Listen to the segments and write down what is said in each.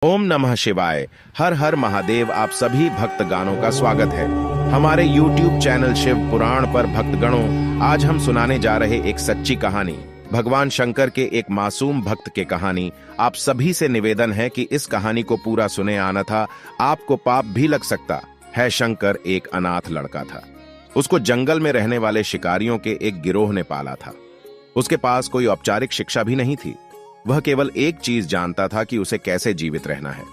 ओम नमः शिवाय। हर हर महादेव। आप सभी भक्तगणों का स्वागत है हमारे YouTube चैनल शिव पुराण पर। भक्तगणों, आज हम सुनाने जा रहे एक सच्ची कहानी, भगवान शंकर के एक मासूम भक्त के कहानी। आप सभी से निवेदन है कि इस कहानी को पूरा सुने, आना था आपको पाप भी लग सकता है। शंकर एक अनाथ लड़का था। उसको जंगल में रहने वाले शिकारियों के एक गिरोह ने पाला था। उसके पास कोई औपचारिक शिक्षा भी नहीं थी। वह केवल एक चीज जानता था कि उसे कैसे जीवित रहना है,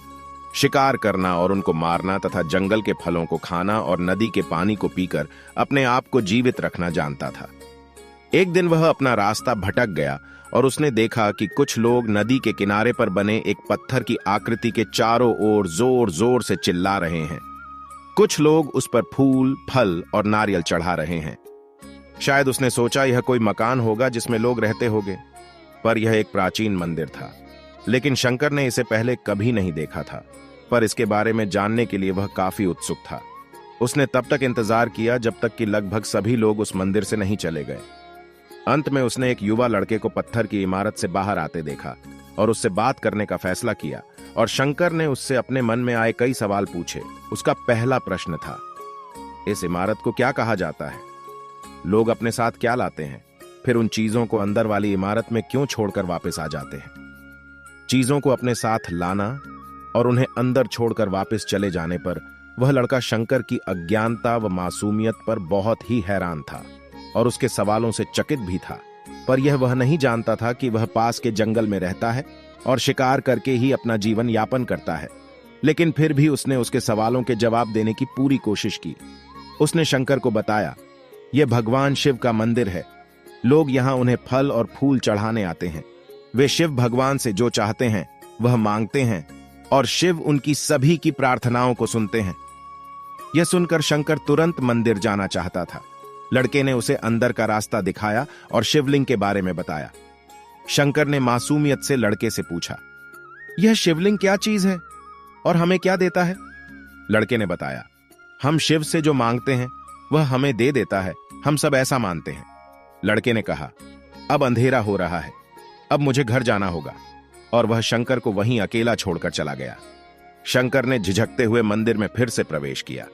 शिकार करना और उनको मारना तथा जंगल के फलों को खाना और नदी के पानी को पीकर अपने आप को जीवित रखना जानता था। एक दिन वह अपना रास्ता भटक गया और उसने देखा कि कुछ लोग नदी के किनारे पर बने एक पत्थर की आकृति के चारों ओर जोर जोर से चिल्ला रहे हैं। कुछ लोग उस पर फूल, फल और नारियल चढ़ा रहे हैं। शायद उसने सोचा यह कोई मकान होगा जिसमें लोग रहते होंगे, पर यह एक प्राचीन मंदिर था। लेकिन शंकर ने इसे पहले कभी नहीं देखा था, पर इसके बारे में जानने के लिए वह काफी उत्सुक था। उसने तब तक इंतजार किया जब तक कि लगभग सभी लोग उस मंदिर से नहीं चले गए। अंत में उसने एक युवा लड़के को पत्थर की इमारत से बाहर आते देखा और उससे बात करने का फैसला किया। और शंकर ने उससे अपने मन में आए कई सवाल पूछे। उसका पहला प्रश्न था, इस इमारत को क्या कहा जाता है? लोग अपने साथ क्या लाते हैं? फिर उन चीजों को अंदर वाली इमारत में क्यों छोड़कर वापस आ जाते हैं? चीजों को अपने साथ लाना और उन्हें अंदर छोड़कर वापस चले जाने पर वह लड़का शंकर की अज्ञानता व मासूमियत पर बहुत ही हैरान था और उसके सवालों से चकित भी था। पर यह वह नहीं जानता था कि वह पास के जंगल में रहता है और शिकार करके ही अपना जीवन यापन करता है। लेकिन फिर भी उसने उसके सवालों के जवाब देने की पूरी कोशिश की। उसने शंकर को बताया, यह भगवान शिव का मंदिर है। लोग यहां उन्हें फल और फूल चढ़ाने आते हैं। वे शिव भगवान से जो चाहते हैं वह मांगते हैं और शिव उनकी सभी की प्रार्थनाओं को सुनते हैं। यह सुनकर शंकर तुरंत मंदिर जाना चाहता था। लड़के ने उसे अंदर का रास्ता दिखाया और शिवलिंग के बारे में बताया। शंकर ने मासूमियत से लड़के से पूछा, यह शिवलिंग क्या चीज है और हमें क्या देता है? लड़के ने बताया, हम शिव से जो मांगते हैं वह हमें दे देता है। हम सब ऐसा मानते हैं। लड़के ने कहा, अब अंधेरा हो रहा है, अब मुझे घर जाना होगा। और वह शंकर को वहीं अकेला छोड़कर चला गया। शंकर ने झिझकते हुए मंदिर में फिर से प्रवेश किया।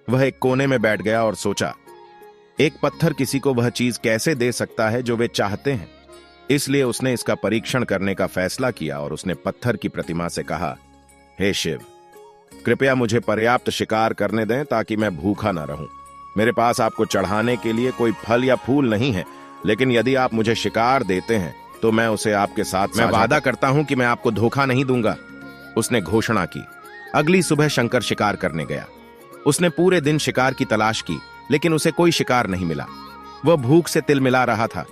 वह एक कोने में बैठ गया और सोचा, एक पत्थर किसी को वह चीज कैसे दे सकता है जो वे चाहते हैं? इसलिए उसने इसका परीक्षण करने का फैसला किया और उसने पत्थर की प्रतिमा से कहा, हे शिव, कृपया मुझे पर्याप्त शिकार करने दें ताकि मैं भूखा न रहूं। मेरे पास आपको चढ़ाने के लिए कोई फल या फूल नहीं है, लेकिन यदि आप मुझे शिकार देते हैं तो मैं उसे आपके साथ मैं वादा करता हूं कि मैं आपको धोखा नहीं दूंगा। उसने घोषणा की। अगली सुबह शंकर शिकार करने गया। उसने पूरे दिन शिकार की तलाश की, लेकिन उसे कोई शिकार नहीं मिला। वह भूख से तिलमिला रहा था।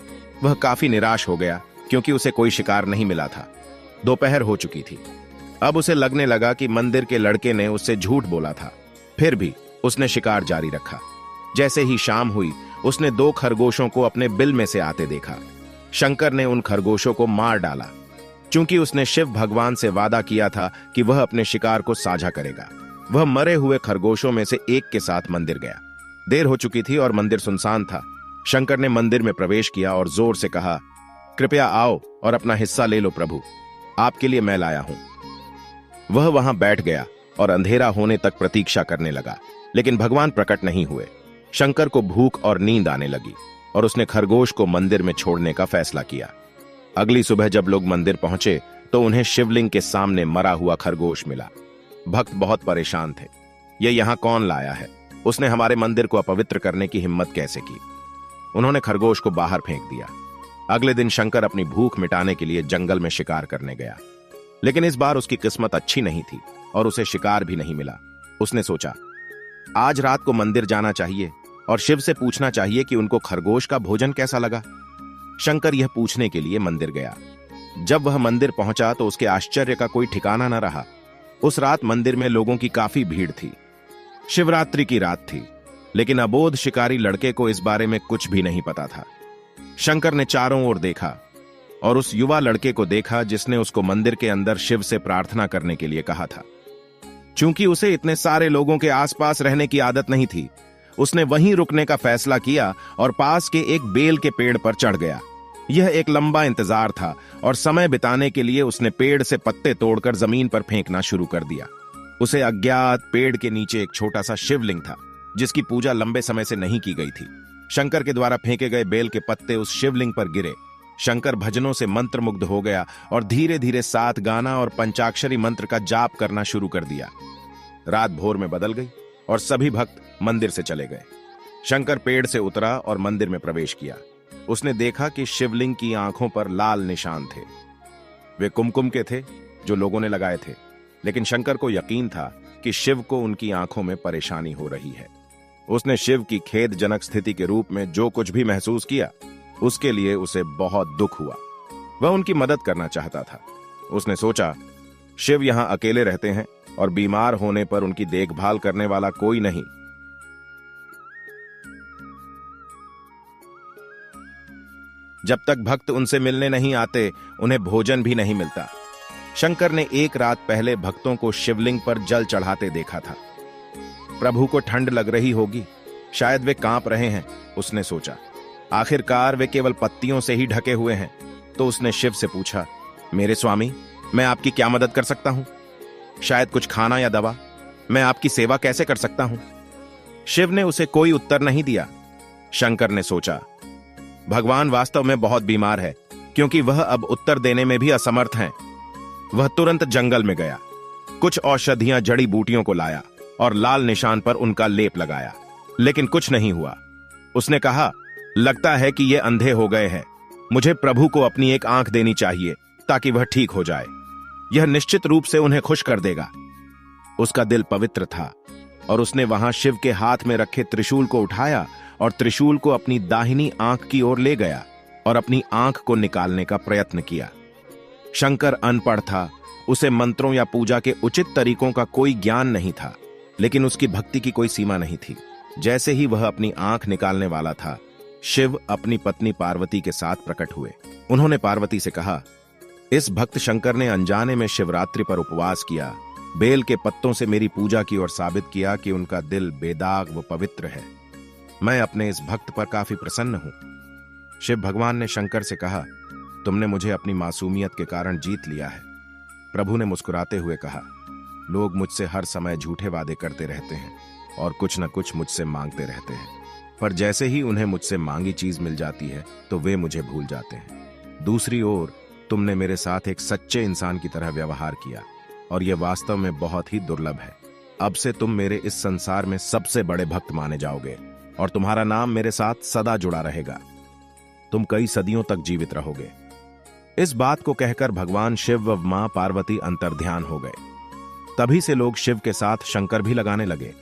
वह काफी निराश हो गया क्योंकि उसे कोई शिकार नहीं मिला था। दोपहर हो चुकी थी। अब उसे लगने लगा कि मंदिर के लड़के ने उससे झूठ बोला था। फिर भी उसने शिकार जारी रखा। जैसे ही शाम हुई, उसने 2 खरगोशों को अपने बिल में से आते देखा। शंकर ने उन खरगोशों को मार डाला, क्योंकि उसने शिव भगवान से वादा किया था कि वह अपने शिकार को साझा करेगा। वह मरे हुए खरगोशों में से एक के साथ मंदिर गया। देर हो चुकी थी और मंदिर सुनसान था। शंकर ने मंदिर में प्रवेश किया और जोर से कहा, कृपया आओ और अपना हिस्सा ले लो प्रभु, आपके लिए मैं लाया हूं। वह वहां बैठ गया और अंधेरा होने तक प्रतीक्षा करने लगा, लेकिन भगवान प्रकट नहीं हुए। शंकर को भूख और नींद आने लगी और उसने खरगोश को मंदिर में छोड़ने का फैसला किया। अगली सुबह जब लोग मंदिर पहुंचे तो उन्हें शिवलिंग के सामने मरा हुआ खरगोश मिला। भक्त बहुत परेशान थे। ये यहां कौन लाया है? उसने हमारे मंदिर को अपवित्र करने की हिम्मत कैसे की? उन्होंने खरगोश को बाहर फेंक दिया। अगले दिन शंकर अपनी भूख मिटाने के लिए जंगल में शिकार करने गया, लेकिन इस बार उसकी किस्मत अच्छी नहीं थी और उसे शिकार भी नहीं मिला। उसने सोचा, आज रात को मंदिर जाना चाहिए और शिव से पूछना चाहिए कि उनको खरगोश का भोजन कैसा लगा। शंकर यह पूछने के लिए मंदिर गया। जब वह मंदिर पहुंचा तो उसके आश्चर्य का कोई ठिकाना न रहा। उस रात मंदिर में लोगों की काफी भीड़ थी। शिवरात्रि की रात थी, लेकिन अबोध शिकारी लड़के को इस बारे में कुछ भी नहीं पता था। शंकर ने चारों ओर देखा और उस युवा लड़के को देखा जिसने उसको मंदिर के अंदर शिव से प्रार्थना करने के लिए कहा था। चूंकि उसे इतने सारे लोगों के आसपास रहने की आदत नहीं थी, उसने वहीं रुकने का फैसला किया और पास के एक बेल के पेड़ पर चढ़ गया। यह एक लंबा इंतजार था और समय बिताने के लिए उसने पेड़ से पत्ते तोड़कर जमीन पर फेंकना शुरू कर दिया। उसे अज्ञात पेड़ के नीचे एक छोटा सा शिवलिंग था जिसकी पूजा लंबे समय से नहीं की गई थी। शंकर के द्वारा फेंके गए बेल के पत्ते उस शिवलिंग पर गिरे। शंकर भजनों से मंत्रमुग्ध हो गया और धीरे धीरे 7 गाना और पंचाक्षरी मंत्र का जाप करना शुरू कर दिया। रात भोर में बदल गई और सभी भक्त मंदिर से चले गए। शंकर पेड़ से उतरा और मंदिर में प्रवेश किया। उसने देखा कि शिवलिंग की आंखों पर लाल निशान थे। वे कुमकुम के थे जो लोगों ने लगाए थे, लेकिन शंकर को यकीन था कि शिव को उनकी आंखों में परेशानी हो रही है। उसने शिव की खेदजनक स्थिति के रूप में जो कुछ भी महसूस किया, उसके लिए उसे बहुत दुख हुआ। वह उनकी मदद करना चाहता था। उसने सोचा, शिव यहां अकेले रहते हैं और बीमार होने पर उनकी देखभाल करने वाला कोई नहीं। जब तक भक्त उनसे मिलने नहीं आते, उन्हें भोजन भी नहीं मिलता। शंकर ने एक रात पहले भक्तों को शिवलिंग पर जल चढ़ाते देखा था। प्रभु को ठंड लग रही होगी, शायद वे कांप रहे हैं, उसने सोचा। आखिरकार वे केवल पत्तियों से ही ढके हुए हैं। तो उसने शिव से पूछा, मेरे स्वामी, मैं आपकी क्या मदद कर सकता हूं? शायद कुछ खाना या दवा? मैं आपकी सेवा कैसे कर सकता हूं? शिव ने उसे कोई उत्तर नहीं दिया। शंकर ने सोचा, भगवान वास्तव में बहुत बीमार है, क्योंकि वह अब उत्तर देने में भी असमर्थ हैं। वह तुरंत जंगल में गया, कुछ औषधियां जड़ी बूटियों को लाया और लाल निशान पर उनका लेप लगाया, लेकिन कुछ नहीं हुआ। उसने कहा, लगता है कि ये अंधे हो गए हैं। मुझे प्रभु को अपनी एक आंख देनी चाहिए ताकि वह ठीक हो जाए। यह निश्चित रूप से उन्हें खुश कर देगा। उसका दिल पवित्र था और उसने वहां शिव के हाथ में रखे त्रिशूल को उठाया और त्रिशूल को अपनी दाहिनी आंख की ओर ले गया और अपनी आंख को निकालने का प्रयत्न किया। शंकर अनपढ़ था, उसे मंत्रों या पूजा के उचित तरीकों का कोई ज्ञान नहीं था, लेकिन उसकी भक्ति की कोई सीमा नहीं थी। जैसे ही वह अपनी आंख निकालने वाला था, शिव अपनी पत्नी पार्वती के साथ प्रकट हुए। उन्होंने पार्वती से कहा, इस भक्त शंकर ने अनजाने में शिवरात्रि पर उपवास किया, बेल के पत्तों से मेरी पूजा की और साबित किया कि उनका दिल बेदाग व पवित्र है। मैं अपने इस भक्त पर काफी प्रसन्न हूं। शिव भगवान ने शंकर से कहा, तुमने मुझे अपनी मासूमियत के कारण जीत लिया है। प्रभु ने मुस्कुराते हुए कहा, लोग मुझसे हर समय झूठे वादे करते रहते हैं और कुछ न कुछ मुझसे मांगते रहते हैं, पर जैसे ही उन्हें मुझसे मांगी चीज मिल जाती है तो वे मुझे भूल जाते हैं। दूसरी ओर तुमने मेरे साथ एक सच्चे इंसान की तरह व्यवहार किया और यह वास्तव में बहुत ही दुर्लभ है। अब से तुम मेरे इस संसार में सबसे बड़े भक्त माने जाओगे और तुम्हारा नाम मेरे साथ सदा जुड़ा रहेगा। तुम कई सदियों तक जीवित रहोगे। इस बात को कहकर भगवान शिव व मां पार्वती अंतर्ध्यान हो गए। तभी से लोग शिव के साथ शंकर भी लगाने लगे।